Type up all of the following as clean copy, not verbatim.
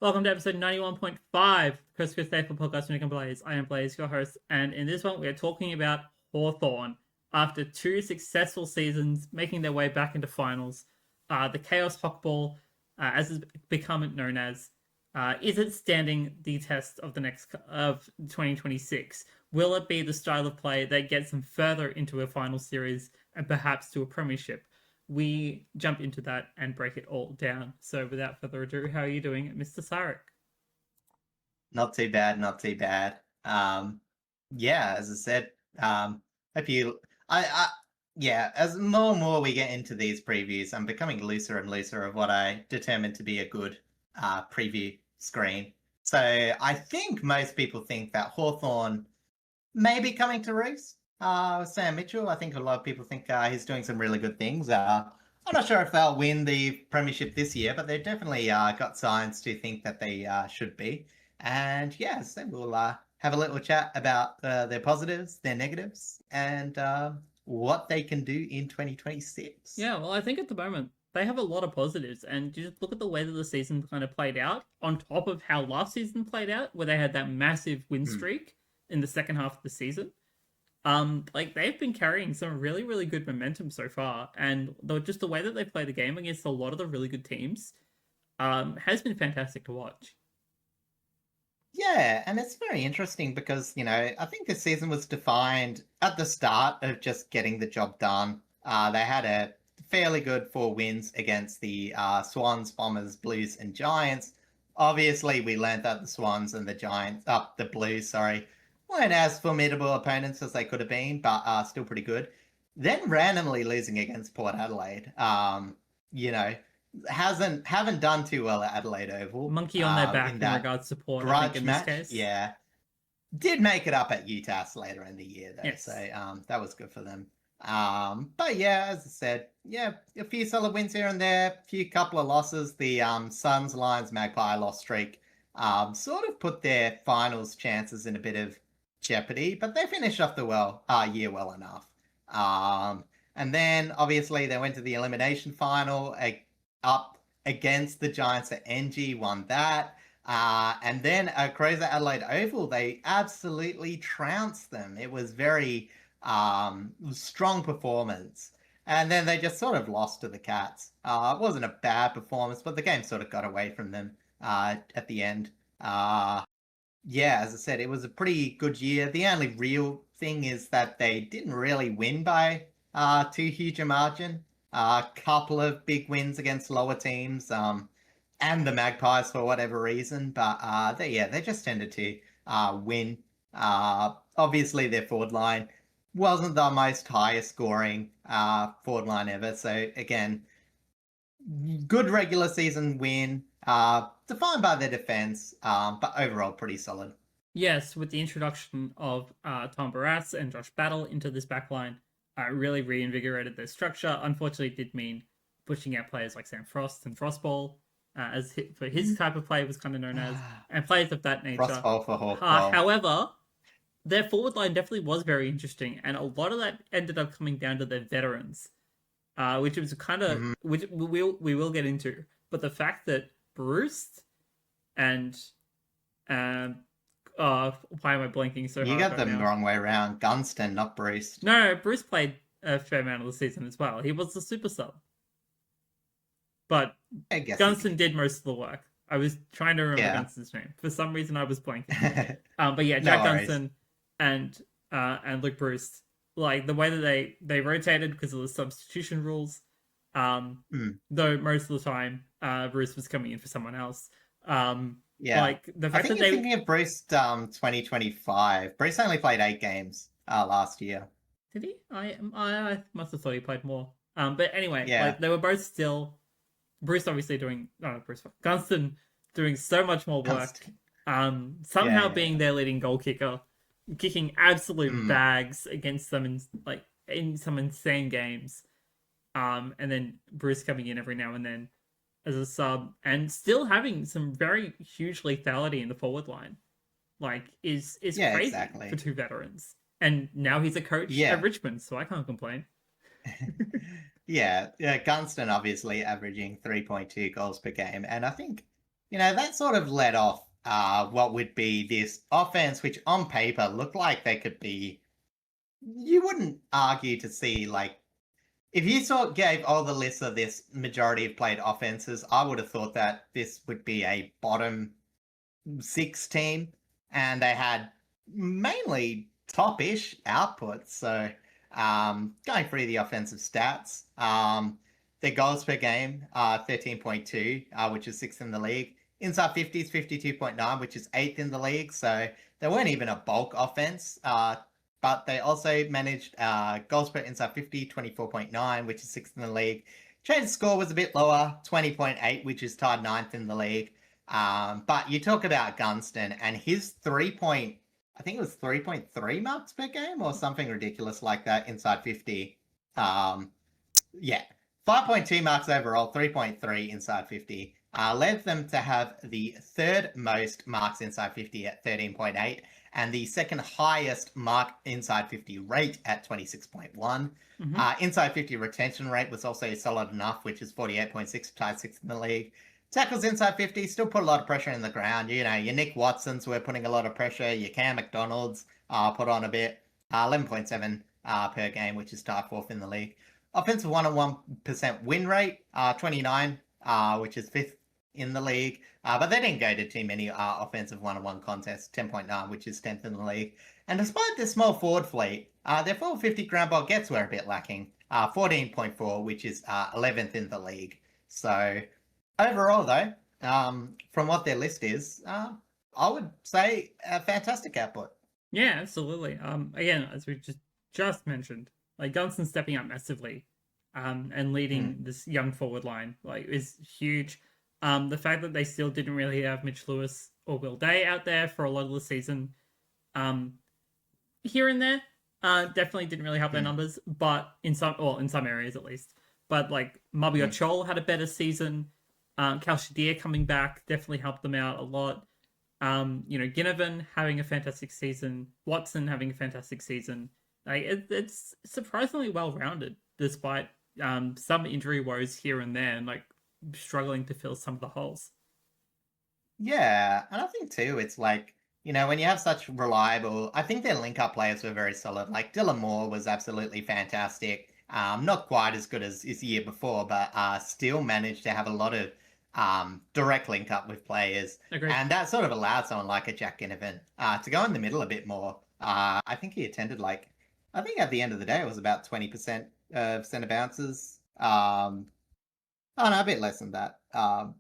Welcome to episode 91.5, Chris Faithful Podcast from Nick Blaze. I am Blaze, your host, and in this one we are talking about Hawthorn. After two successful seasons, making their way back into finals, the Chaos Hockball, as it's become known as, is it standing the test of of 2026? Will it be the style of play that gets them further into a final series and perhaps to a premiership? We jump into that and break it all down. So without further ado, how are you doing, Mr. Sarek? Not too bad, not too bad. Yeah, as I said, hope you. Yeah. As more and more we get into these previews, I'm becoming looser and looser of what I determine to be a good preview screen. So I think most people think that Hawthorn may be coming to roost. Sam Mitchell, I think a lot of people think he's doing some really good things. I'm not sure if they'll win the premiership this year, but they've definitely got signs to think that they should be. And yeah, so we'll have a little chat about their positives, their negatives, and what they can do in 2026. Yeah, well, I think at the moment they have a lot of positives, and you just look at the way that the season kind of played out, on top of how last season played out, where they had that massive win streak in the second half of the season. Like they've been carrying some really, really good momentum so far, and just the way that they play the game against a lot of the really good teams, has been fantastic to watch. Yeah, and it's very interesting because, I think this season was defined at the start of just getting the job done. They had a fairly good 4 wins against the Swans, Bombers, Blues, and Giants. Obviously, we learned that the Swans and the Blues, sorry, weren't as formidable opponents as they could have been, but still pretty good. Then randomly losing against Port Adelaide, you know, haven't done too well at Adelaide Oval. Monkey on their back in in that regards to support, I think, grudge in this match. case. Yeah, did make it up at UTAS later in the year though, Yes. so that was good for them. But yeah, as I said, yeah, a few solid wins here and there, a few couple of losses. The Suns, Lions, Magpie loss streak sort of put their finals chances in a bit of jeopardy, but they finished off the year well enough. And then obviously they went to the elimination final up against the Giants at NG, won that. And then at Crows at Adelaide Oval, they absolutely trounced them. It was very strong performance. And then they just sort of lost to the Cats. It wasn't a bad performance, but the game sort of got away from them at the end. Yeah, as I said, it was a pretty good year. The only real thing is that they didn't really win by too huge a margin. A couple of big wins against lower teams, and the Magpies for whatever reason, but they just tended to win. Obviously, their forward line wasn't the most highest scoring forward line ever. So again, good regular season win, defined by their defense, but overall pretty solid. Yes, with the introduction of Tom Barras and Josh Battle into this backline, really reinvigorated their structure. Unfortunately, it did mean pushing out players like Sam Frost and Frostball, for his type of play was kind of known as, and players of that nature. Frostball for Hawkball. However, their forward line definitely was very interesting, and a lot of that ended up coming down to their veterans, which was kind of which we will get into. But the fact that Bruce and why am I blanking so hard? You got them the wrong way around. Gunston, not Bruce. No, Bruce played a fair amount of the season as well. He was the super sub. But Gunston did most of the work. I was trying to remember Gunston's name. For some reason, I was blanking. But yeah, Jack Gunston and Luke Bruce, like the way that they rotated because of the substitution rules. Though most of the time, Bruce was coming in for someone else. Yeah, like the fact I think that you're thinking of Bruce 2025. Bruce only played 8 games last year. Did he? I must have thought he played more. But anyway, like they were both still. Bruce obviously doing Gunston doing so much more work. Somehow being their leading goal kicker, kicking absolute bags against them in some insane games. And then Bruce coming in every now and then as a sub and still having some very huge lethality in the forward line. Like is crazy for two veterans. And now he's a coach at Richmond, so I can't complain. Yeah, Gunston obviously averaging 3.2 goals per game, and I think that sort of led off what would be this offense, which on paper looked like they could be. You wouldn't argue to see, like, if you gave all the lists of this majority of played offenses, I would have thought that this would be a bottom 6 team, and they had mainly top-ish outputs. So going through the offensive stats, their goals per game, 13.2, which is 6th in the league. Inside 50 is 52.9, which is 8th in the league. So they weren't even a bulk offense, but they also managed goals per inside 50, 24.9, which is 6th in the league. Change score was a bit lower, 20.8, which is tied 9th in the league. But you talk about Gunston and his I think it was 3.3 marks per game or something ridiculous like that inside 50. 5.2 marks overall, 3.3 inside 50. Led them to have the third most marks inside 50 at 13.8 and the second highest mark inside 50 rate at 26.1. Mm-hmm. Inside 50 retention rate was also solid enough, which is 48.6, tied 6th in the league. Tackles inside 50 still put a lot of pressure in the ground. Your Nick Watsons were putting a lot of pressure. Your Cam McDonald's put on a bit. 11.7 per game, which is tied 4th in the league. Offensive 101% win rate, 29, which is 5th in the league. But they didn't go to too many offensive 1-on-1 contests, 10.9, which is 10th in the league. And despite their small forward fleet, their 450 ground ball gets were a bit lacking. 14.4, which is 11th in the league. So overall, though, from what their list is, I would say a fantastic output. Yeah, absolutely. Again, as we just mentioned, like Gunston stepping up massively, and leading this young forward line is huge. The fact that they still didn't really have Mitch Lewis or Will Day out there for a lot of the season, here and there, definitely didn't really help their numbers, but in some areas at least. But like Mabi Ochol had a better season. Cal Shadir coming back definitely helped them out a lot. Ginnivan having a fantastic season, Watson having a fantastic season. It's surprisingly well-rounded, despite some injury woes here and there, and struggling to fill some of the holes. Yeah, and I think too, it's when you have such reliable, I think their link-up players were very solid. Like Dylan Moore was absolutely fantastic. Not quite as good as his year before, but still managed to have a lot of direct link up with players. Agreed. And that sort of allowed someone like a Jack Ginnivan to go in the middle a bit more. I think he attended I think at the end of the day it was about 20% of centre bounces. Oh no, a bit less than that. Oh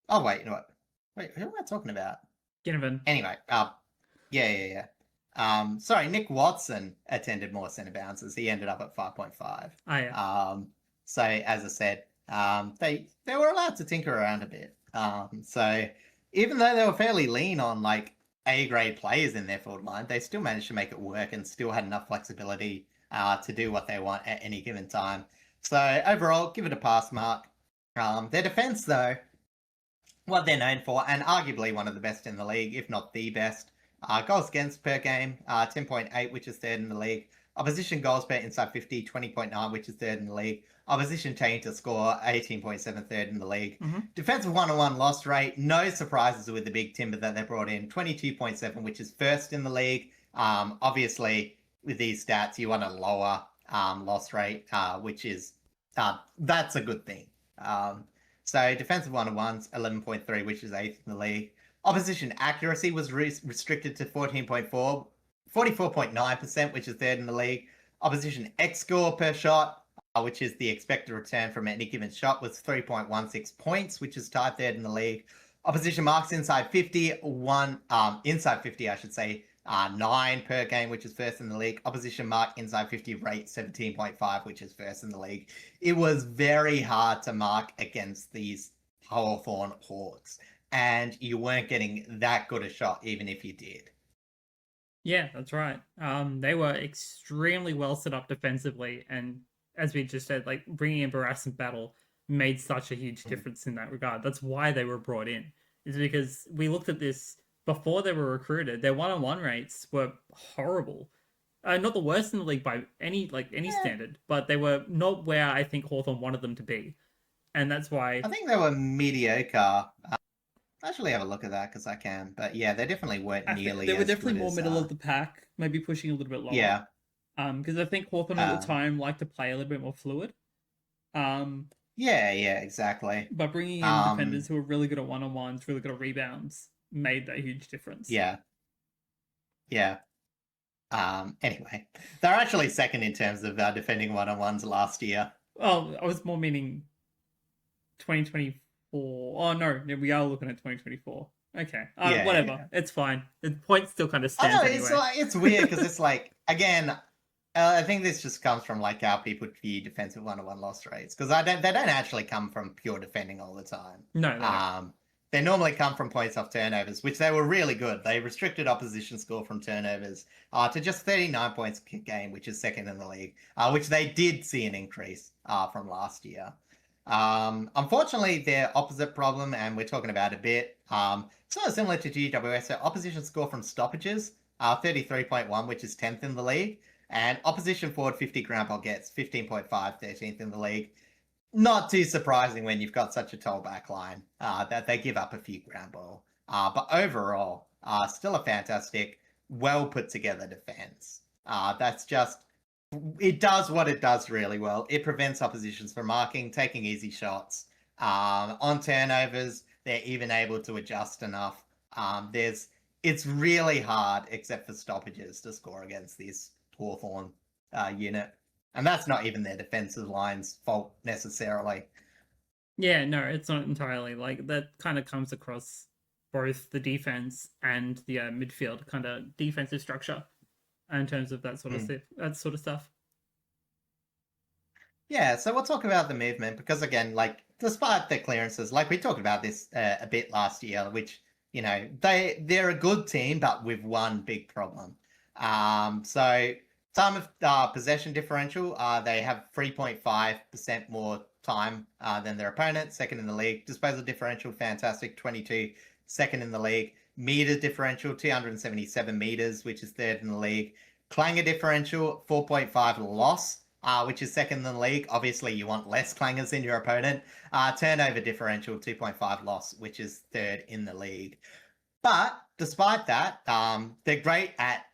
wait, you know what? Wait, who am I talking about? Ginnivan. Anyway, yeah. Sorry, Nick Watson attended more centre bounces. He ended up at 5.5. Oh yeah. So as I said, they were allowed to tinker around a bit. So even though they were fairly lean on A-grade players in their forward line, they still managed to make it work and still had enough flexibility to do what they want at any given time. So overall, give it a pass mark. Their defense, though, what they're known for, and arguably one of the best in the league, if not the best. Goals against per game, 10.8, which is third in the league. Opposition goals per inside 50, 20.9, which is third in the league. Opposition change to score, 18.7, third in the league. Mm-hmm. Defensive 1-on-1 loss rate, no surprises with the big timber that they brought in, 22.7, which is first in the league. Obviously, with these stats, you want a lower loss rate, which is, that's a good thing. So defensive 1-on-1s, 11.3, which is 8th in the league. Opposition accuracy was restricted to 44.9%, which is third in the league. Opposition X-score per shot, which is the expected return from any given shot, was 3.16 points, which is tied third in the league. Opposition marks inside 50, inside 50, I should say, 9 per game, which is first in the league. Opposition mark inside 50 rate 17.5, which is first in the league. It was very hard to mark against these Hawthorn Hawks, and you weren't getting that good a shot, even if you did. Yeah, that's right. They were extremely well set up defensively, and as we just said, bringing in Barras and Battle made such a huge difference in that regard. That's why they were brought in, is because we looked at this before they were recruited. Their one-on-one rates were horrible. Not the worst in the league by any standard, but they were not where I think Hawthorn wanted them to be. And that's why I think they were mediocre. actually have a look at that because I can. But yeah, they definitely weren't nearly they were as definitely good more as, middle of the pack, maybe pushing a little bit lower. Yeah. Because I think Hawthorn at the time liked to play a little bit more fluid. Yeah, exactly. But bringing in defenders who are really good at one-on-ones, really good at rebounds, made that huge difference. Yeah. Anyway, they're actually second in terms of defending one-on-ones last year. Oh, I was more meaning 2024. Oh no, we are looking at 2024. Okay, whatever, it's fine. The point still kind of stands anyway. It's weird because it's like, again, I think this just comes from like how people view defensive one-on-one loss rates, because they don't actually come from pure defending all the time. No. They normally come from points off turnovers, which they were really good. They restricted opposition score from turnovers to just 39 points per game, which is second in the league, which they did see an increase from last year. Unfortunately, their opposite problem, and we're talking about a bit, sort of similar to GWS, so opposition score from stoppages, 33.1, which is 10th in the league, and opposition forward 50 ground ball gets 15.5, 13th in the league. Not too surprising when you've got such a tall back line that they give up a few ground ball. But overall, still a fantastic, well put together defense. That's just, it does what it does really well. It prevents oppositions from marking, taking easy shots. On turnovers, they're even able to adjust enough. It's really hard, except for stoppages, to score against this Hawthorn unit. And that's not even their defensive line's fault necessarily. Yeah, no, it's not entirely. Like, that kind of comes across both the defense and the midfield kind of defensive structure in terms of that sort of stuff. Yeah, so we'll talk about the movement because, again, like, despite the clearances, like we talked about this a bit last year, which, you know, they're a good team, but with one big problem. So time of possession differential, they have 3.5% more time than their opponent, second in the league. Disposal differential, fantastic, 22, second in the league. Meter differential, 277 meters, which is third in the league. Clanger differential, 4.5 loss, which is second in the league. Obviously, you want less clangers than your opponent. Turnover differential, 2.5 loss, which is third in the league. But despite that, they're great at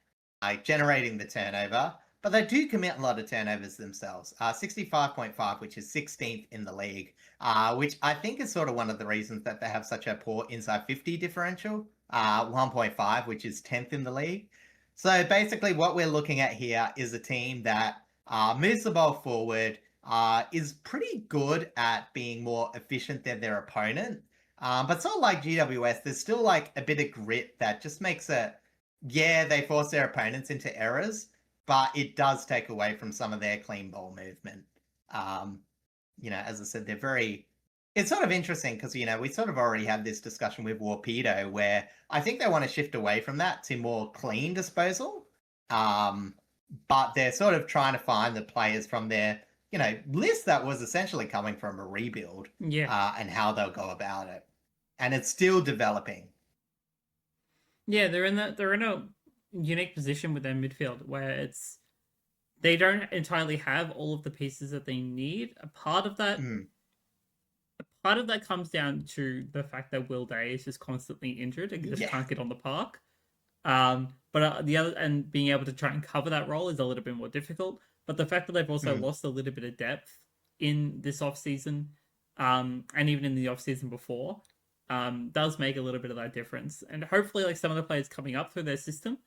generating the turnover, but they do commit a lot of turnovers themselves. 65.5, which is 16th in the league, which I think is sort of one of the reasons that they have such a poor inside 50 differential. 1.5, which is 10th in the league. So basically what we're looking at here is a team that moves the ball forward, is pretty good at being more efficient than their opponent. But sort of like GWS, there's still like a bit of grit that just makes it, yeah, they force their opponents into errors, but it does take away from some of their clean ball movement. You know, as I said, it's sort of interesting because, you know, we sort of already had this discussion with Warpedo where I think they want to shift away from that to more clean disposal. But they're sort of trying to find the players from their, you know, list that was essentially coming from a rebuild. And how they'll go about it. And it's still developing. Yeah, they're in a unique position with their midfield where they don't entirely have all of the pieces that they need. A part of that comes down to the fact that Will Day is just constantly injured and just can't get on the park. But the other, and being able to try and cover that role is a little bit more difficult. But the fact that they've also lost a little bit of depth in this off season, and even in the off season before, does make a little bit of that difference. And hopefully, like, some of the players coming up through their system,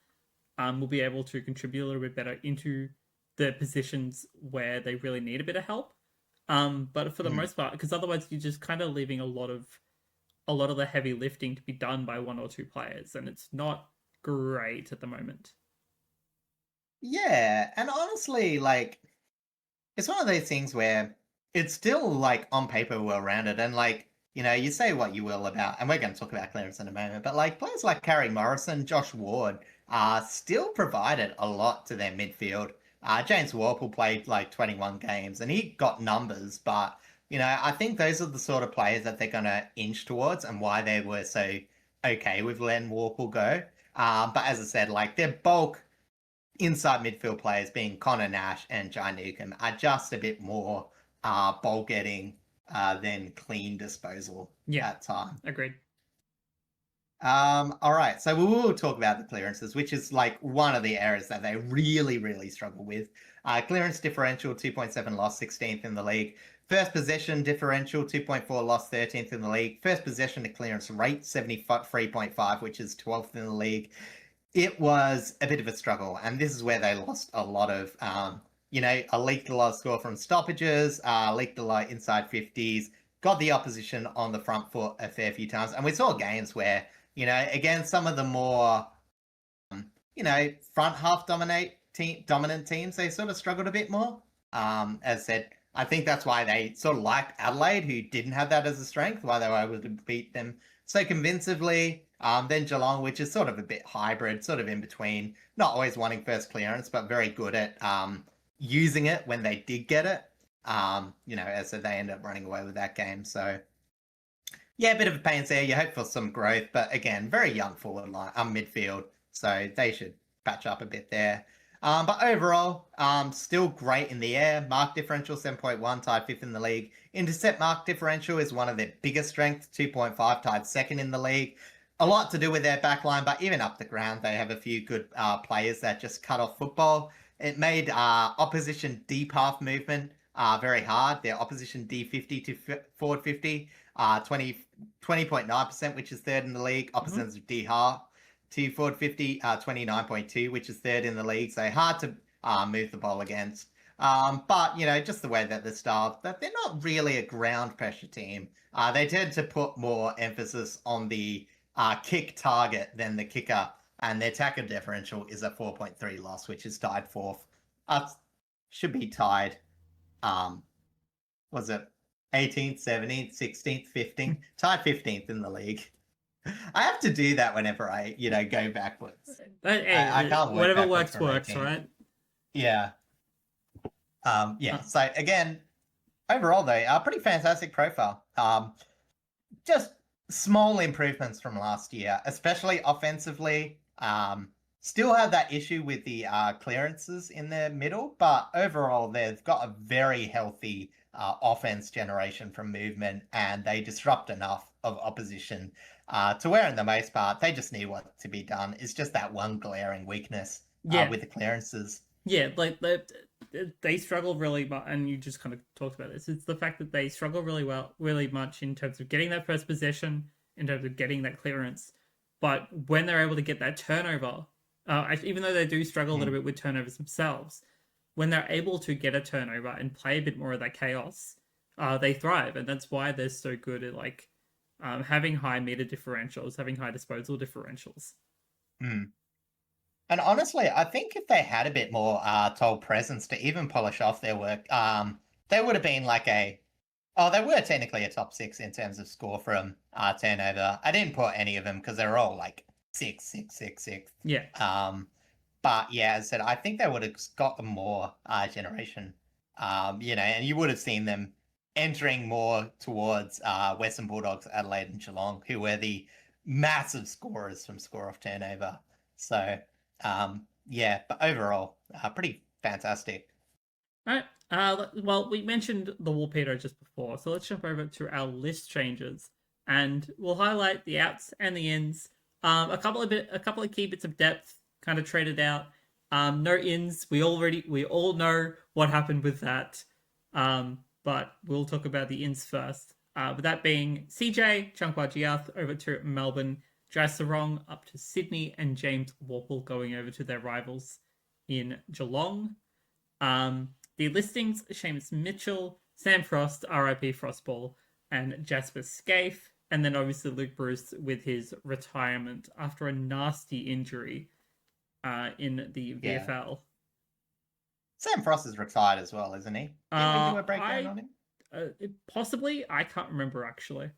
will be able to contribute a little bit better into the positions where they really need a bit of help. But for the most part, because otherwise you're just kind of leaving a lot of the heavy lifting to be done by one or two players, and it's not great at the moment. Yeah, and honestly, like, it's one of those things where it's still, like, on paper well-rounded, and, like, you know, you say what you will about, and we're going to talk about clearance in a moment, but, like, players like Harry Morrison, Josh Ward, still provided a lot to their midfield. James Warple played, like, 21 games, and he got numbers, but, you know, I think those are the sort of players that they're going to inch towards, and why they were so okay with letting Warple go. But as I said, like, their bulk inside midfield players, being Connor Nash and Jai Newcomb, are just a bit more ball getting than clean disposal at time. Agreed. All right. So we will talk about the clearances, which is like one of the areas that they really, really struggle with. Clearance differential, 2.7 loss, 16th in the league. First possession differential, 2.4 loss, 13th in the league. First possession to clearance rate, 73.5, which is 12th in the league. It was a bit of a struggle, and this is where they lost a lot of, leaked a lot of score from stoppages, leaked a lot inside 50s, got the opposition on the front foot a fair few times. And we saw games where, against some of the more, front half dominant teams, they sort of struggled a bit more. As said, I think that's why they sort of liked Adelaide, who didn't have that as a strength, why they were able to beat them so convincingly. Then Geelong, which is sort of a bit hybrid, sort of in between, not always wanting first clearance, but very good at using it when they did get it. As said, they end up running away with that game. So, yeah, a bit of a pain there. You hope for some growth, but again, very young forward line, midfield, so they should patch up a bit there. But overall, still great in the air. Mark differential 7.1, tied 5th in the league. Intercept mark differential is one of their biggest strengths, 2.5, tied 2nd in the league. A lot to do with their backline, but even up the ground, they have a few good players that just cut off football. It made opposition deep half movement very hard. Their opposition D50 to forward 50, 20.9%, which is 3rd in the league. Opposition's D half to forward 50, 29.2, which is 3rd in the league. So hard to move the ball against. But, just the way that they're styled, that they're not really a ground pressure team. They tend to put more emphasis on the kick target than the kicker, and their tackle differential is a 4.3 loss, which is tied 4th. Should be tied. Was it 18th, 17th, 16th, 15th? Tied 15th in the league. I have to do that whenever I, go backwards. But hey, I can't work whatever works, right? Yeah. So again, overall though, pretty fantastic profile. Just small improvements from last year, especially offensively. Still have that issue with the clearances in the middle, but overall they've got a very healthy offense generation from movement, and they disrupt enough of opposition to where, in the most part, they just need what to be done. It's just that one glaring weakness with the clearances. Yeah, like they struggle really much, and you just kind of talked about this. It's the fact that they struggle really much in terms of getting that first possession, in terms of getting that clearance. But when they're able to get that turnover, even though they do struggle a little bit with turnovers themselves, when they're able to get a turnover and play a bit more of that chaos, they thrive, and that's why they're so good at having high meter differentials, having high disposal differentials. And honestly, I think if they had a bit more total presence to even polish off their work, they would have been they were technically a top 6 in terms of score from turnover. I didn't put any of them because they were all 6, 6, 6, 6. Yeah. But yeah, as I said, I think they would have got more generation, and you would have seen them entering more towards Western Bulldogs, Adelaide and Geelong, who were the massive scorers from score off turnover. So, but overall, pretty fantastic. All right. Well, we mentioned the Warpedo just before, so let's jump over to our list changes, and we'll highlight the outs and the ins. A couple of key bits of depth kind of traded out. No ins. We all know what happened with that. But we'll talk about the ins first. With that being CJ Chunkwa over to Melbourne, Jai Sarong up to Sydney, and James Worpel going over to their rivals in Geelong. The listings: Seamus Mitchell, Sam Frost, RIP Frostball, and Jasper Scaife. And then obviously Luke Bruce with his retirement after a nasty injury in the VFL. Sam Frost is retired as well, isn't he? Didn't we do a breakdown on him? Possibly. I can't remember, actually.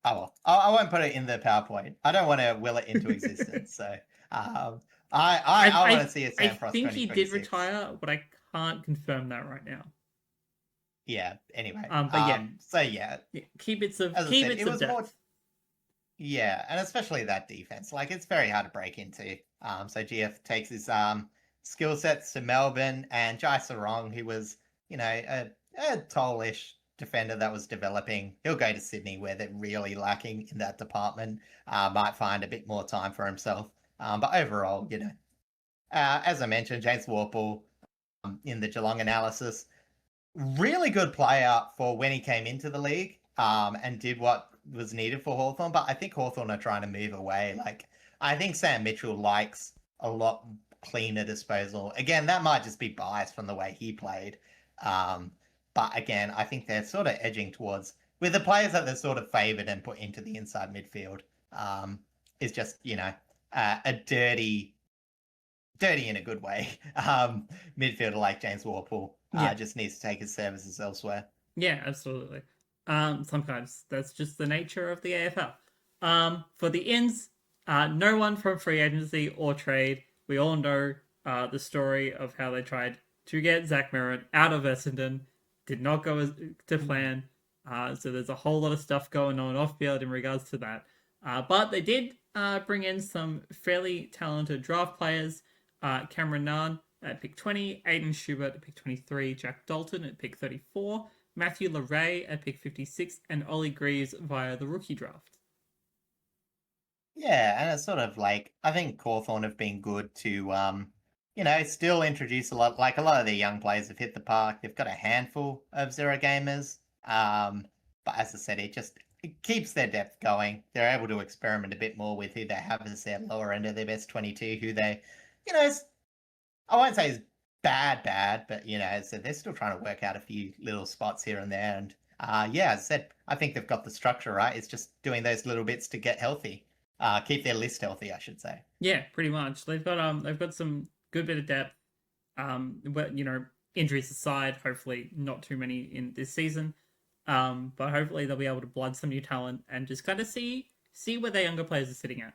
Oh, well. I won't put it in the PowerPoint. I don't want to will it into existence. So I want to see a Sam Frost. I think he did retire, but I can't confirm that right now. Yeah. Anyway. So key bits of depth. Yeah, and especially that defense. It's very hard to break into. So GF takes his skill sets to Melbourne, and Jai Sarong, who was, a tallish defender that was developing. He'll go to Sydney where they're really lacking in that department. Might find a bit more time for himself. But overall, as I mentioned, James Worpel in the Geelong analysis, really good player for when he came into the league and did what was needed for Hawthorn. But I think Hawthorn are trying to move away. Like, I think Sam Mitchell likes a lot cleaner disposal. Again, that might just be biased from the way he played. But again, I think they're sort of edging towards, with the players that they're sort of favoured and put into the inside midfield, is just, a dirty in a good way. Midfielder like James Worpel just needs to take his services elsewhere. Yeah, absolutely. Sometimes that's just the nature of the AFL. For the ins, no one from free agency or trade. We all know the story of how they tried to get Zach Merritt out of Essendon. Did not go to plan. So there's a whole lot of stuff going on off field in regards to that. But they did bring in some fairly talented draft players. Cameron Nunn at pick 20, Aiden Schubert at pick 23, Jack Dalton at pick 34, Matthew LeRae at pick 56, and Ollie Greaves via the rookie draft. Yeah, and it's sort of like, I think Hawthorn have been good to, still introduce a lot of their young players have hit the park. They've got a handful of zero gamers. But as I said, it keeps their depth going. They're able to experiment a bit more with who they have as their lower end of their best 22, who they, I won't say is bad, but, so they're still trying to work out a few little spots here and there. And, as I said, I think they've got the structure right. It's just doing those little bits to get healthy. Keep their list healthy, I should say. Yeah, pretty much. They've got some good bit of depth. Injuries aside, hopefully not too many in this season. But hopefully they'll be able to blood some new talent and just kind of see where their younger players are sitting at.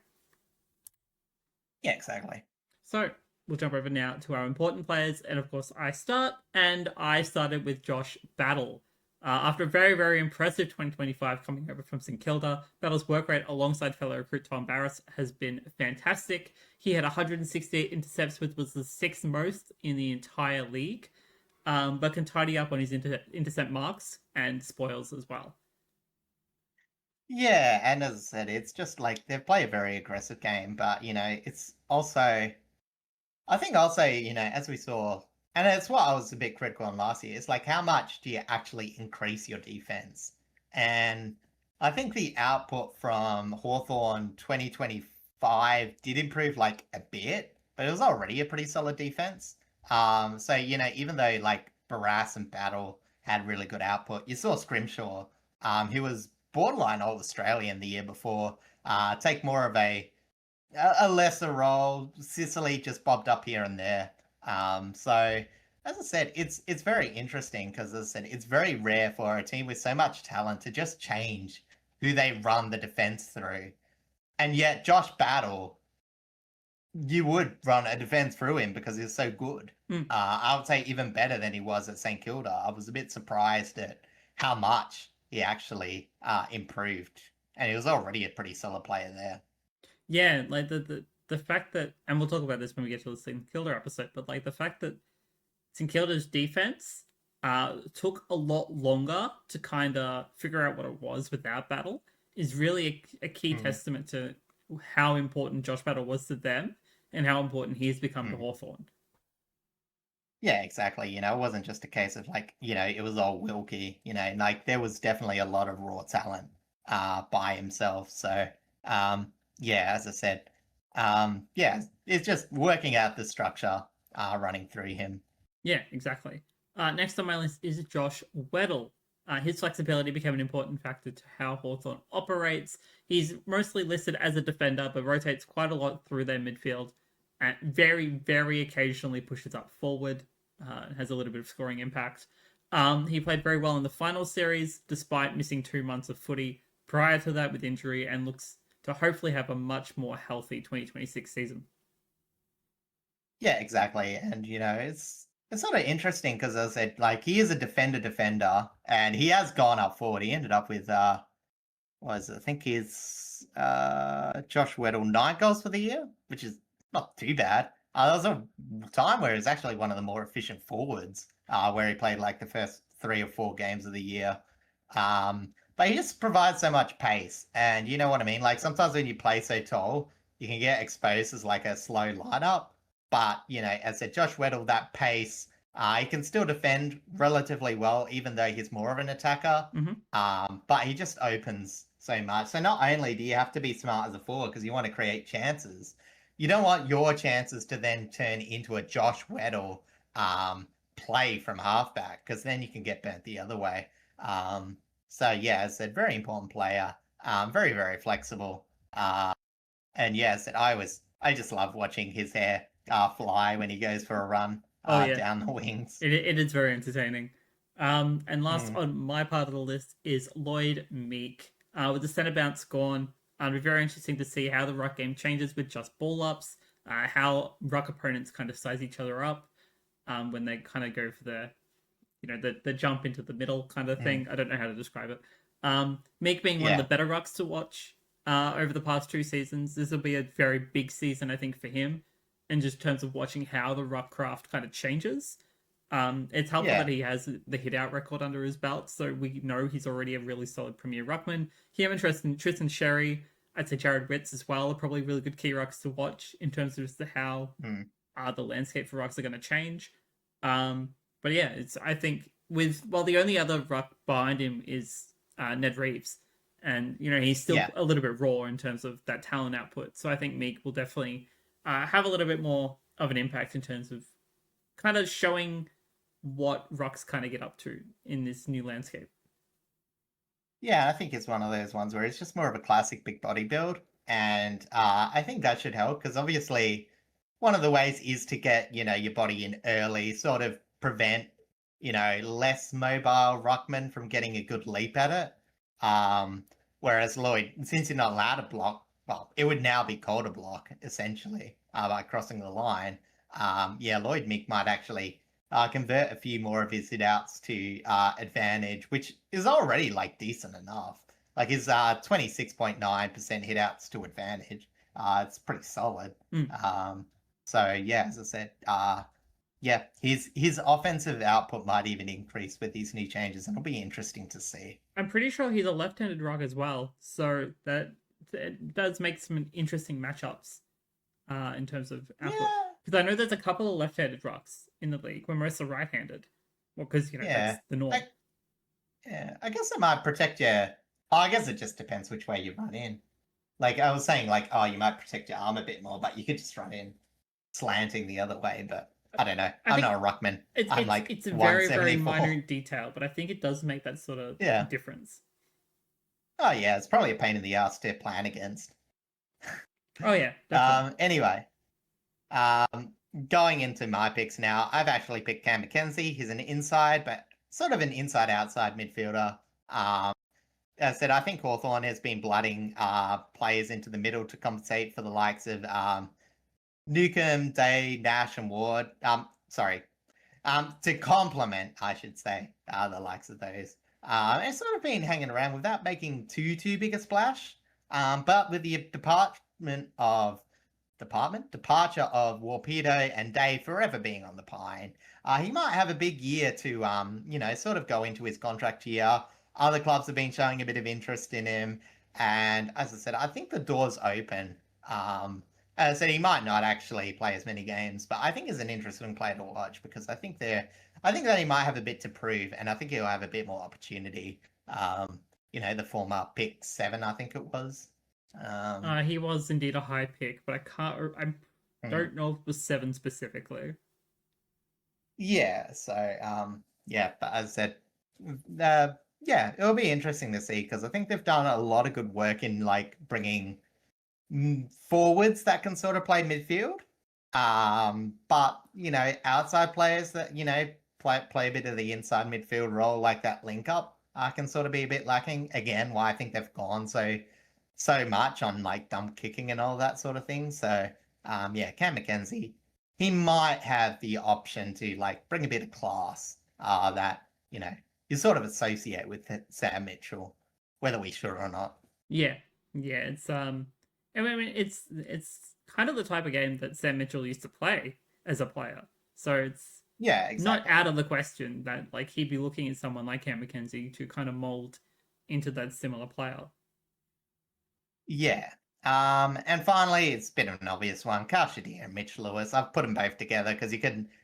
Yeah, exactly. So we'll jump over now to our important players, and of course I started with Josh Battle. After a very, very impressive 2025 coming over from St Kilda, Battle's work rate alongside fellow recruit Tom Barras has been fantastic. He had 168 intercepts, which was the sixth most in the entire league, but can tidy up on his intercept marks and spoils as well. Yeah, and as I said, it's just like they play a very aggressive game, but, it's also, I think also, as we saw, and it's what I was a bit critical on last year. It's like, how much do you actually increase your defense? And I think the output from Hawthorn 2025 did improve like a bit, but it was already a pretty solid defense. So, even though like Barras and Battle had really good output, you saw Scrimshaw, who was borderline All-Australian the year before, take more of a lesser role. Sicily just bobbed up here and there. So as I said, it's very interesting because, as I said, it's very rare for a team with so much talent to just change who they run the defense through. And yet Josh Battle, you would run a defense through him because he's so good. I would say even better than he was at St Kilda. I was a bit surprised at how much he actually improved. And he was already a pretty solid player there. Yeah, like the fact that, and we'll talk about this when we get to the St Kilda episode, but like the fact that St Kilda's defense took a lot longer to kind of figure out what it was without Battle is really a key testament to how important Josh Battle was to them and how important he has become to Hawthorn. Yeah, exactly. It wasn't just a case of like, it was all Wilkie, like there was definitely a lot of raw talent by himself. So, as I said, it's just working out the structure running through him. Yeah, exactly. Next on my list is Josh Weddle. His flexibility became an important factor to how Hawthorn operates. He's mostly listed as a defender, but rotates quite a lot through their midfield and very, very occasionally pushes up forward. Has a little bit of scoring impact. He played very well in the final series, despite missing 2 months of footy prior to that with injury, and looks to hopefully have a much more healthy 2026 season. Yeah, exactly. And, it's sort of interesting because, as I said, like, he is a defender, and he has gone up forward. He ended up with, I think he's Josh Weddle 9 goals for the year, which is not too bad. There was a time where he was actually one of the more efficient forwards, where he played like the first 3 or 4 games of the year. But he just provides so much pace, and you know what I mean. Like sometimes when you play so tall, you can get exposed as like a slow lineup. But as I said, Josh Weddle, that pace, he can still defend relatively well, even though he's more of an attacker. But he just opens so much. So not only do you have to be smart as a forward because you want to create chances, you don't want your chances to then turn into a Josh Weddle play from halfback because then you can get burnt the other way. So yeah, as I said, very important player. Very, very flexible. And yes, I just love watching his hair fly when he goes for a run down the wings. It is very entertaining. And last on my part of the list is Lloyd Meek. With the centre bounce gone, it'll be very interesting to see how the ruck game changes with just ball ups, how ruck opponents kind of size each other up when they kind of go for the jump into the middle kind of thing. I don't know how to describe it. Meek being one of the better rucks to watch over the past 2 seasons. This will be a very big season, I think, for him, in just terms of watching how the ruck craft kind of changes. It's helpful that he has the hit-out record under his belt, so we know he's already a really solid premier ruckman. Him and Tristan Sherry, I'd say Jared Ritz as well, are probably really good key rucks to watch in terms of just how the landscape for rucks are going to change. But yeah, I think the only other ruck behind him is Ned Reeves, and he's still a little bit raw in terms of that talent output. So I think Meek will definitely have a little bit more of an impact in terms of kind of showing what rucks kind of get up to in this new landscape. Yeah, I think it's one of those ones where it's just more of a classic big body build, and I think that should help because obviously one of the ways is to get your body in early, sort of prevent less mobile ruckman from getting a good leap at it. Whereas Lloyd, since you're not allowed to block, well, it would now be called a block essentially by crossing the line. Lloyd Meek might actually convert a few more of his hit-outs to advantage, which is already like decent enough. Like his 26.9% hit-outs to advantage. It's pretty solid. So yeah, as I said, his offensive output might even increase with these new changes, and it'll be interesting to see. I'm pretty sure he's a left-handed ruck as well, so that does make some interesting matchups in terms of output. Because I know there's a couple of left-handed rucks in the league when most are right-handed. Well, because that's the norm. I guess it might protect you. I guess it just depends which way you run in. Like I was saying, you might protect your arm a bit more, but you could just run in slanting the other way. But I don't know. I'm not a ruckman. It's a very, very minor detail, but I think it does make that sort of difference. Oh yeah, it's probably a pain in the ass to plan against. Oh yeah. Definitely. Anyway, going into my picks now, I've actually picked Cam Mackenzie. He's an inside, but sort of an inside-outside midfielder. As I said, I think Hawthorn has been blooding players into the middle to compensate for the likes of Newcomb, Day, Nash, and Ward. To complement, I should say, the likes of those. And sort of been hanging around without making too big a splash. But with the departure of Warpedo and Day forever being on the pine, he might have a big year to sort of go into his contract year. Other clubs have been showing a bit of interest in him, and as I said, I think the door's open. As I said, he might not actually play as many games, but I think he's an interesting player to watch because I think that he might have a bit to prove, and I think he'll have a bit more opportunity. The former pick 7, I think it was. He was indeed a high pick, but I don't know if it was 7 specifically. Yeah. So but as I said, it'll be interesting to see because I think they've done a lot of good work in bringing forwards that can sort of play midfield. But outside players that play a bit of the inside midfield role, like that link up, can sort of be a bit lacking. Again, why I think they've gone so much on dump kicking and all that sort of thing. So Cam Mackenzie, he might have the option to bring a bit of class that you sort of associate with Sam Mitchell, whether we should or not. Yeah, it's it's kind of the type of game that Sam Mitchell used to play as a player. So Yeah, exactly. Not out of the question that like he'd be looking at someone like Cam McKenzie to kind of mold into that similar player. Yeah. And finally, it's a bit of an obvious one. Carl Shadir and Mitch Lewis. I've put them both together because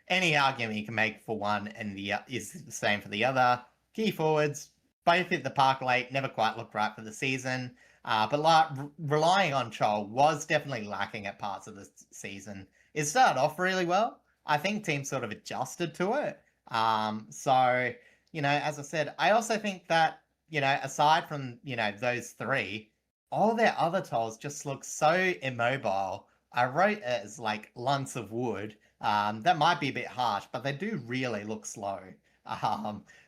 any argument you can make for one and the is the same for the other. Key forwards, both hit the park late, never quite looked right for the season. But relying on Chol was definitely lacking at parts of the season. It started off really well. I think teams sort of adjusted to it. So, as I said, I also think that, aside from, those three, all their other tolls just look so immobile. I wrote it as like lumps of wood. That might be a bit harsh, but they do really look slow.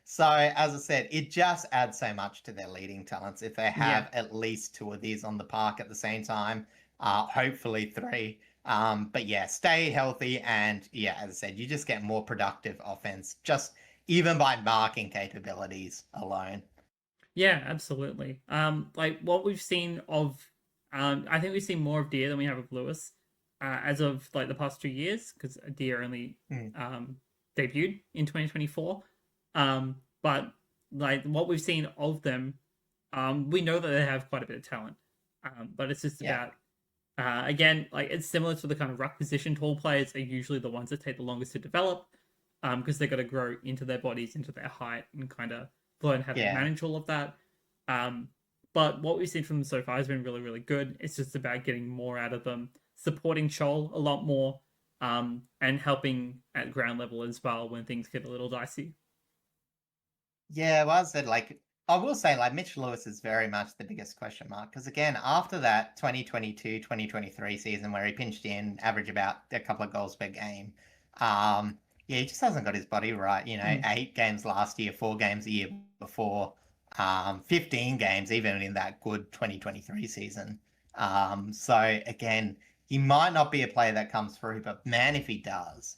So as I said, it just adds so much to their leading talents if they have at least two of these on the park at the same time. Hopefully three. But yeah, stay healthy, and yeah, as I said, you just get more productive offense just even by marking capabilities alone. Yeah, absolutely. Like what we've seen of, I think we've seen more of Deer than we have of Lewis, as of like the past 2 years, because Deer only debuted in 2024. But like what we've seen of them, we know that they have quite a bit of talent. But it's just about, again, like it's similar to the kind of ruck position. Tall players are usually the ones that take the longest to develop, because they've got to grow into their bodies, into their height, and kind of learn how to manage all of that. But what we've seen from them so far has been really, really good. It's just about getting more out of them, supporting Chol a lot more, and helping at ground level as well when things get a little dicey. Yeah, well, as I said, like, I will say, like, Mitch Lewis is very much the biggest question mark. Because, again, after that 2022-2023 season where he pinched in, average about a couple of goals per game, yeah, he just hasn't got his body right. 8 games last year, 4 games the year before, 15 games even in that good 2023 season. So, again, he might not be a player that comes through, but man, if he does,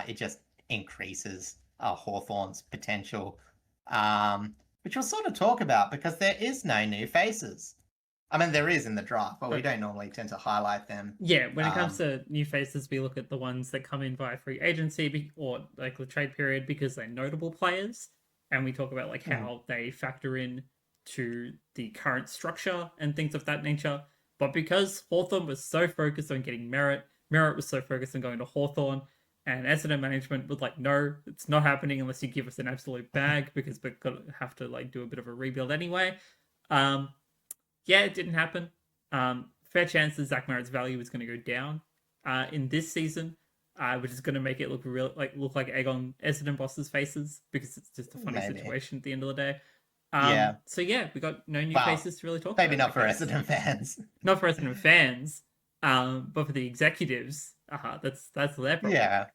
it just increases Hawthorn's potential. Which we'll sort of talk about because there is no new faces. I mean, there is in the draft, but we don't normally tend to highlight them. Yeah, when it comes to new faces, we look at the ones that come in via free agency or like the trade period because they're notable players, and we talk about like how they factor in to the current structure and things of that nature. But because Hawthorn was so focused on getting Merritt was so focused on going to Hawthorn, and Essendon management was like, no, it's not happening unless you give us an absolute bag because we're gonna have to like do a bit of a rebuild anyway. Yeah, it didn't happen. Fair chance that Zach Merritt's value is going to go down in this season, which is going to make it look like egg on Essendon bosses' faces because it's just a funny situation at the end of the day. So yeah, we got no new faces to really talk about. Maybe not for Essendon fans. Not for Essendon fans, but for the executives, that's their problem. Yeah.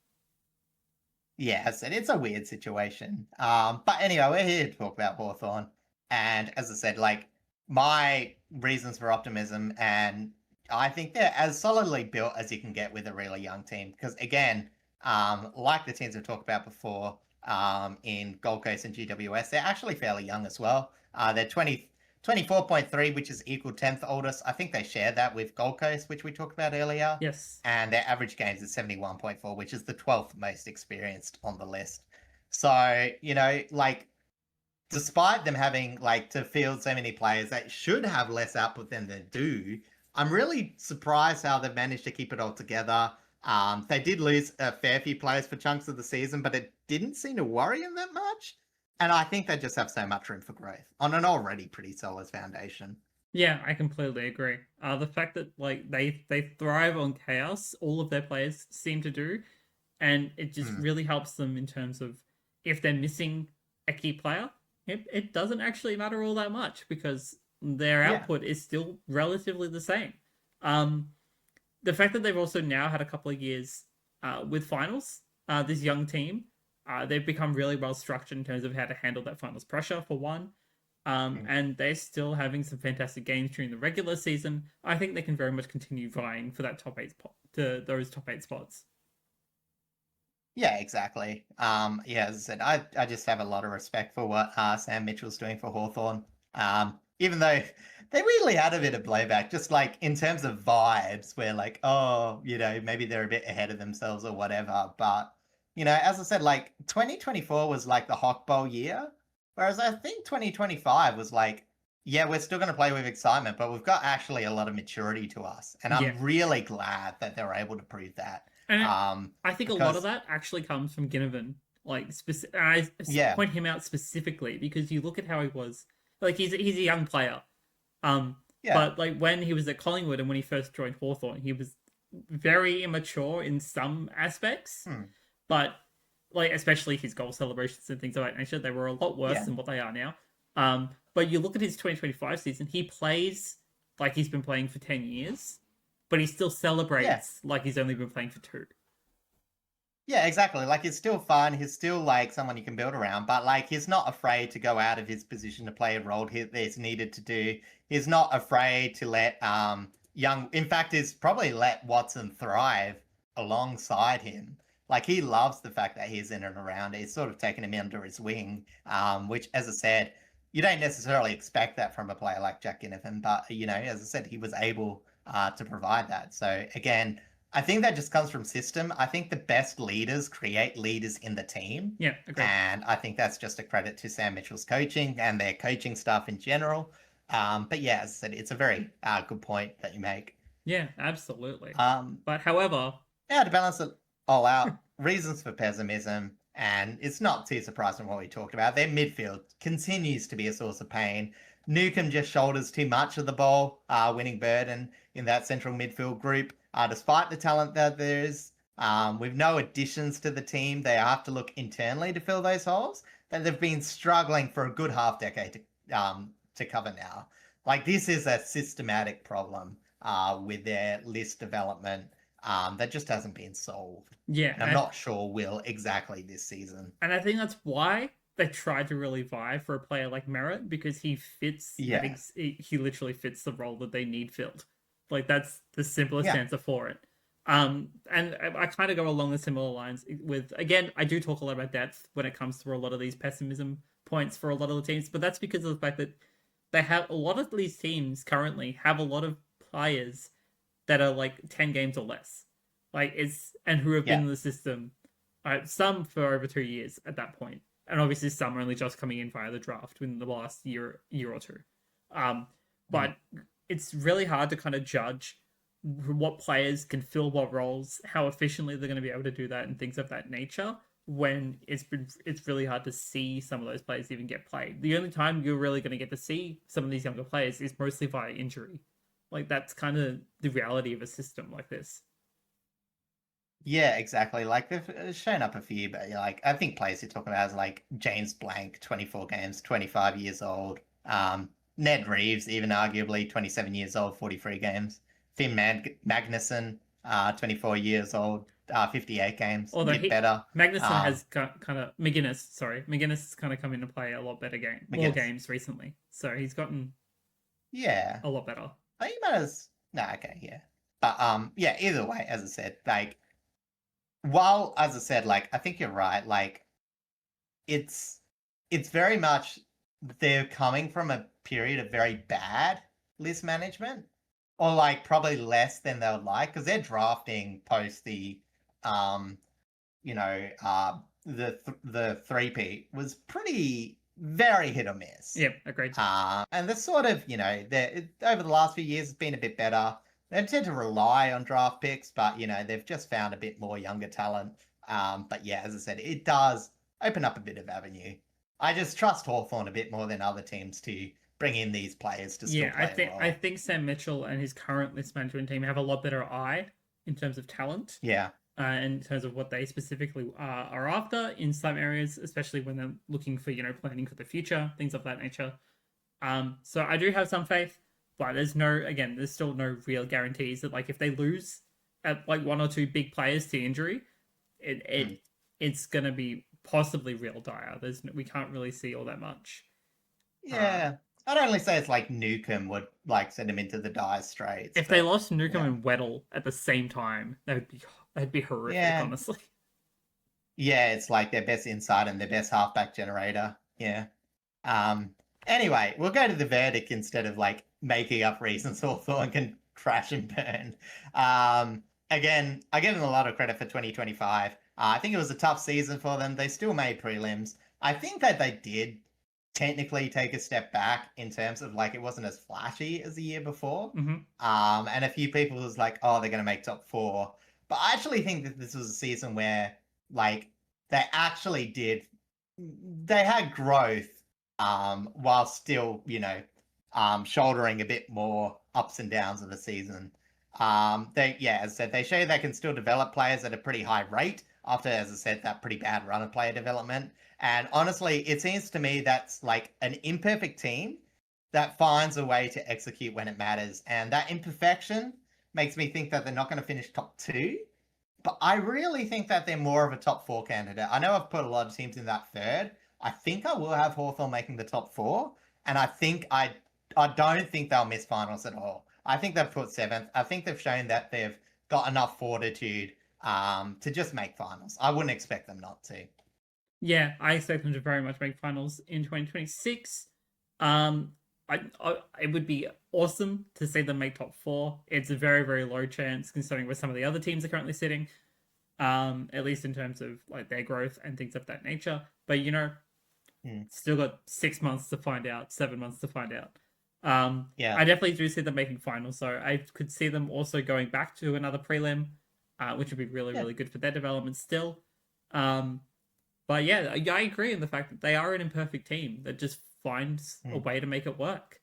Yeah, so it's a weird situation. But anyway, we're here to talk about Hawthorn. And as I said, like, my reasons for optimism, and I think they're as solidly built as you can get with a really young team. Because again, like the teams we've talked about before, in Gold Coast and GWS, they're actually fairly young as well. They're 24.3, which is equal 10th oldest. I think they share that with Gold Coast, which we talked about earlier. Yes. And their average games is 71.4, which is the 12th most experienced on the list. So, like, despite them having, like, to field so many players that should have less output than they do, I'm really surprised how they've managed to keep it all together. They did lose a fair few players for chunks of the season, but it didn't seem to worry them that much. And I think they just have so much room for growth on an already pretty solid foundation. Yeah, I completely agree. The fact that like they thrive on chaos, all of their players seem to do, and it just really helps them in terms of if they're missing a key player, it doesn't actually matter all that much because their output is still relatively the same. The fact that they've also now had a couple of years with finals, this young team, they've become really well structured in terms of how to handle that finals pressure, for one. And they're still having some fantastic games during the regular season. I think they can very much continue vying for that top 8 spot, to those top 8 spots. Yeah, exactly. Yeah, as I said, I just have a lot of respect for what Sam Mitchell's doing for Hawthorn. Even though they really had a bit of blowback, just like in terms of vibes, where like, oh, maybe they're a bit ahead of themselves or whatever. But as I said, like 2024 was like the Hawk Bowl year, whereas I think 2025 was like, yeah, we're still going to play with excitement, but we've got actually a lot of maturity to us, and I'm really glad that they were able to prove that. And I think a lot of that actually comes from Ginnivan. Like, I point him out specifically because you look at how he was. Like, he's a young player. But like when he was at Collingwood and when he first joined Hawthorn, he was very immature in some aspects. But like especially his goal celebrations and things of that nature, they were a lot worse than what they are now. But you look at his 2025 season, he plays like he's been playing for 10 years, but he still celebrates like he's only been playing for 2. Yeah, exactly. Like, it's still fun. He's still, like, someone you can build around. But, like, he's not afraid to go out of his position to play a role he's needed to do. He's not afraid to let In fact, he's probably let Watson thrive alongside him. Like, he loves the fact that he's in and around. He's sort of taken him under his wing, which, as I said, you don't necessarily expect that from a player like Jack Ginnivan. But, as I said, he was able to provide that. So, again... I think that just comes from system. I think the best leaders create leaders in the team. Yeah, agreed. And I think that's just a credit to Sam Mitchell's coaching and their coaching staff in general. But yeah, as I said, it's a very good point that you make. Yeah, absolutely. But however... Yeah, to balance it all out, reasons for pessimism, and it's not too surprising what we talked about. Their midfield continues to be a source of pain. Newcomb just shoulders too much of the ball, winning burden in that central midfield group. Despite the talent that there is, with no additions to the team, they have to look internally to fill those holes that they've been struggling for a good half decade to cover now. Like, this is a systematic problem with their list development that just hasn't been solved. Yeah. And I'm not sure will exactly this season. And I think that's why they tried to really vie for a player like Merritt, because he fits. Yeah. He literally fits the role that they need filled. Like, that's the simplest answer for it. And I kind of go along the similar lines with, again, I do talk a lot about depth when it comes to a lot of these pessimism points for a lot of the teams, but that's because of the fact that they have a lot of these teams currently have a lot of players that are like 10 games or less. And who have been in the system, some for over 2 years at that point. And obviously some are only just coming in via the draft within the last year or two. But it's really hard to kind of judge what players can fill what roles, how efficiently they're going to be able to do that, and things of that nature, when it's really hard to see some of those players even get played. The only time you're really going to get to see some of these younger players is mostly via injury. Like, that's kind of the reality of a system like this. Yeah, exactly. Like, they've shown up a few, but like, I think players you're talking about is like James Blank, 24 games, 25 years old. Ned Reeves, even arguably 27 years old, 43 games. Finn Magnuson, 24 years old, 58 games. Although better. Magnuson has kind of... McGuinness has kind of come into play a lot better more games recently. So he's gotten a lot better. I think he matters. No, okay, yeah. But either way, as I said, like, while, as I said, like, I think you're right, like, it's very much they're coming from a period of very bad list management, or like probably less than they would like, because they're drafting post the the three-peat was pretty very hit or miss. Yeah, agreed. And the sort of, over the last few years, it's been a bit better. They tend to rely on draft picks, but, they've just found a bit more younger talent. But yeah, as I said, it does open up a bit of avenue. I just trust Hawthorn a bit more than other teams to bring in these players to still play I think Sam Mitchell and his current list management team have a lot better eye in terms of talent. Yeah. In terms of what they specifically are after in some areas, especially when they're looking for, planning for the future, things of that nature. So I do have some faith, but there's still no real guarantees that, like, if they lose at like one or two big players to injury, it's gonna be possibly real dire. We can't really see all that much. Yeah. I'd only say it's like Newcomb would like send him into the dire straits. If they lost Newcomb and Weddle at the same time, that'd be horrific, honestly. Yeah, it's like their best inside and their best halfback generator. Yeah. Anyway, we'll go to the verdict instead of like making up reasons Hawthorn can crash and burn. Again, I give them a lot of credit for 2025. I think it was a tough season for them. They still made prelims. I think that they did technically take a step back in terms of like it wasn't as flashy as the year before. And a few people was like, oh, they're going to make top 4. But I actually think that this was a season where like they actually did, they had growth while still, shouldering a bit more ups and downs of the season. As I said, they show they can still develop players at a pretty high rate after, as I said, that pretty bad run of player development. And honestly, it seems to me that's like an imperfect team that finds a way to execute when it matters. And that imperfection makes me think that they're not going to finish top 2. But I really think that they're more of a top 4 candidate. I know I've put a lot of teams in that third. I think I will have Hawthorn making the top 4. And I don't think they'll miss finals at all. I think they've put 7th. I think they've shown that they've got enough fortitude to just make finals. I wouldn't expect them not to. Yeah, I expect them to very much make finals in 2026. It would be awesome to see them make top 4. It's a very, very low chance considering where some of the other teams are currently sitting, at least in terms of like their growth and things of that nature. But still got 6 months to find out, 7 months to find out. I definitely do see them making finals, so I could see them also going back to another prelim, which would be really, really good for their development still. But yeah, I agree in the fact that they are an imperfect team that just finds a way to make it work.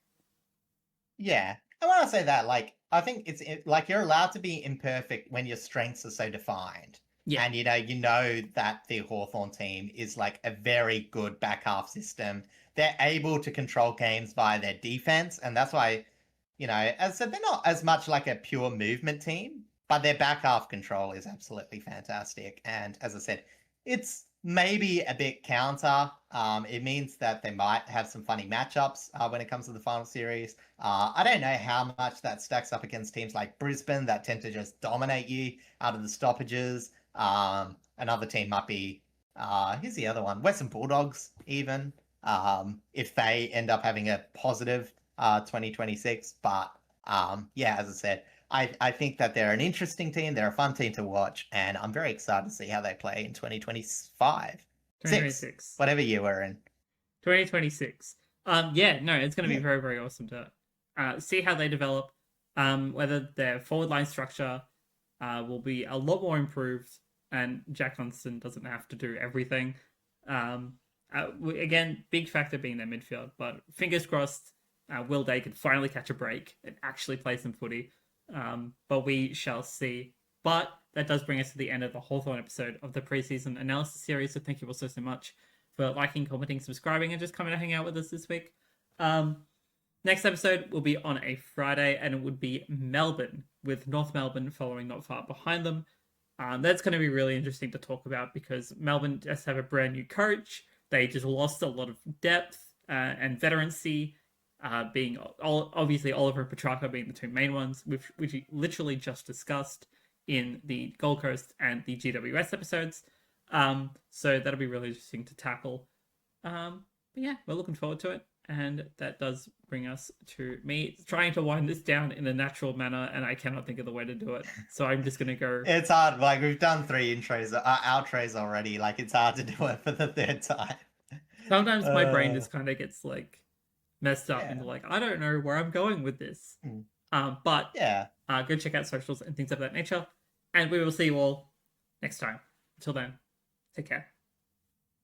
Yeah. And when I say that, like, I think it's like you're allowed to be imperfect when your strengths are so defined. Yeah. And you know that the Hawthorn team is like a very good back half system. They're able to control games via their defense, and that's why, as I said, they're not as much like a pure movement team, but their back half control is absolutely fantastic. And as I said, it's maybe a bit counter. It means that they might have some funny matchups when it comes to the final series. I don't know how much that stacks up against teams like Brisbane that tend to just dominate you out of the stoppages. Another team might be, here's the other one, Western Bulldogs even, if they end up having a positive 2026. But as I said, I think that they're an interesting team. They're a fun team to watch, and I'm very excited to see how they play in 2025. 2026. Whatever year we're in. 2026. It's going to be very, very awesome to see how they develop, whether their forward line structure will be a lot more improved, and Jack Dunstan doesn't have to do everything. Again, big factor being their midfield, but fingers crossed Will Day can finally catch a break and actually play some footy. But we shall see. But that does bring us to the end of the Hawthorn episode of the Preseason Analysis series. So thank you all so much for liking, commenting, subscribing, and just coming to hang out with us this week. Next episode will be on a Friday, and it would be Melbourne, with North Melbourne following not far behind them. That's going to be really interesting to talk about because Melbourne just have a brand new coach. They just lost a lot of depth and veterancy. Being obviously Oliver and Petrarca being the two main ones, which we literally just discussed in the Gold Coast and the GWS episodes. So that'll be really interesting to tackle. But yeah, we're looking forward to it. And that does bring us to me trying to wind this down in a natural manner, and I cannot think of the way to do it. So I'm just going to go... It's hard. Like, we've done 3 outros already. Like, it's hard to do it for the 3rd time. Sometimes my brain just kind of gets, like, messed up and like, I don't know where I'm going with this. But go check out socials and things of that nature. And we will see you all next time. Until then, take care.